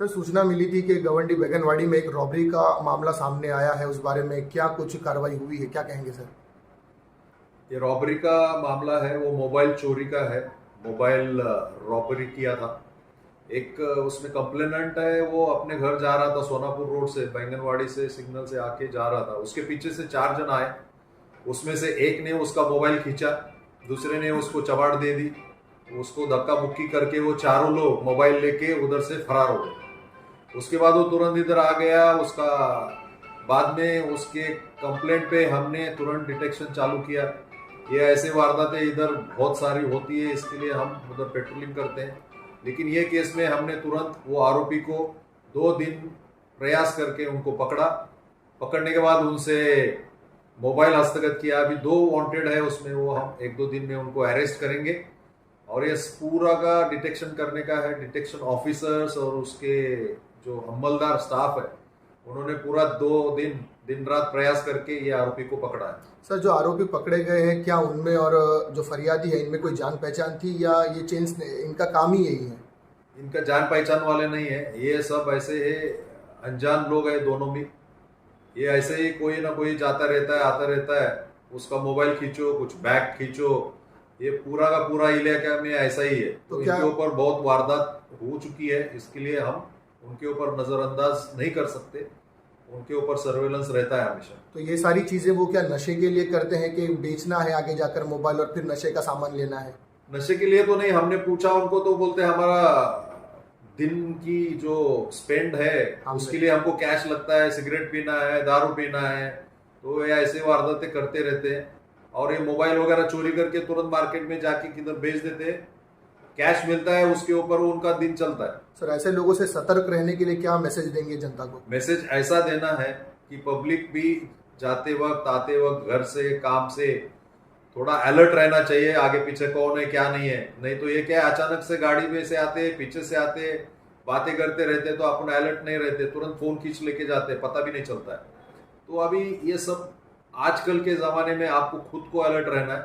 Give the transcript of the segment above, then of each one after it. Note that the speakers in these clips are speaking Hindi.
सर, सूचना मिली थी कि गवंडी बैगनवाड़ी में एक रॉबरी का मामला सामने आया है। उस बारे में क्या कुछ कार्रवाई हुई है, क्या कहेंगे सर? ये रॉबरी का मामला है, वो मोबाइल चोरी का है। मोबाइल रॉबरी किया था। एक उसमें कंप्लेनेंट है, वो अपने घर जा रहा था, सोनापुर रोड से, बैंगनवाड़ी से सिग्नल से आके जा रहा था। उसके पीछे से 4 जन आए। उसमें से एक ने उसका मोबाइल खींचा, दूसरे ने उसको चबाड़ दे दी। उसको धक्का मुक्की करके वो चारों लोग मोबाइल लेके उधर से फरार हो गए। उसके बाद वो तुरंत इधर आ गया। उसका बाद में उसके कंप्लेंट पे हमने तुरंत डिटेक्शन चालू किया। ये ऐसे वारदातें इधर बहुत सारी होती है, इसके लिए हम उधर पेट्रोलिंग करते हैं। लेकिन ये केस में हमने तुरंत वो आरोपी को 2 दिन प्रयास करके उनको पकड़ा। पकड़ने के बाद उनसे मोबाइल हस्तगत किया। अभी 2 वांटेड है उसमें, वो हम 1-2 दिन में उनको अरेस्ट करेंगे। और ये पूरा का डिटेक्शन करने का है। डिटेक्शन ऑफिसर्स और उसके जो अमलदार स्टाफ है, उन्होंने पूरा 2 दिन दिन रात प्रयास करके ये आरोपी को पकड़ा है। सर, जो आरोपी पकड़े गए हैं, क्या उनमें और जो फरियादी है इनमें कोई जान पहचान थी, या ये चेंज इनका काम ही यही है? इनका जान पहचान वाले नहीं है, ये सब ऐसे है, अनजान लोग है दोनों भी। ये ऐसे ही कोई ना कोई जाता रहता है, आता रहता है। उसका मोबाइल खींचो, कुछ बैग खींचो, ये पूरा का पूरा इलाका में ऐसा ही है। तो क्या इनके ऊपर बहुत वारदात हो चुकी है, इसके लिए हम उनके ऊपर नजरअंदाज नहीं कर सकते। उनके ऊपर सर्वेलेंस रहता है हमेशा। तो ये सारी चीजें वो क्या नशे के लिए करते हैं कि बेचना है आगे जाकर मोबाइल और फिर नशे का सामान लेना है? नशे के लिए तो नहीं, हमने पूछा उनको तो बोलते हमारा दिन की जो स्पेंड है उसके लिए हमको कैश लगता है, सिगरेट पीना है, दारू पीना है। तो ये ऐसे वारदातें करते रहते हैं। और ये मोबाइल वगैरह चोरी करके तुरंत मार्केट में जाके किधर बेच देते हैं, कैश मिलता है, उसके ऊपर वो उनका दिन चलता है। सर, ऐसे लोगों से सतर्क रहने के लिए क्या मैसेज देंगे जनता को? मैसेज ऐसा देना है कि पब्लिक भी जाते वक्त, आते वक्त, घर से, काम से थोड़ा अलर्ट रहना चाहिए। आगे पीछे कौन है, क्या नहीं है। नहीं तो ये क्या है, अचानक से गाड़ी में से आते, पीछे से आते, बातें करते रहते, तो अपन अलर्ट नहीं रहते, तुरंत फोन खींच लेके जाते, पता भी नहीं चलता है। तो अभी ये सब आजकल के ज़माने में आपको खुद को अलर्ट रहना है।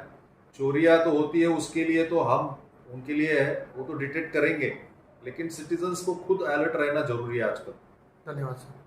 चोरियां तो होती है, उसके लिए तो हम उनके लिए है, वो तो डिटेक्ट करेंगे। लेकिन सिटीजन्स को खुद अलर्ट रहना जरूरी है आजकल। धन्यवाद सर।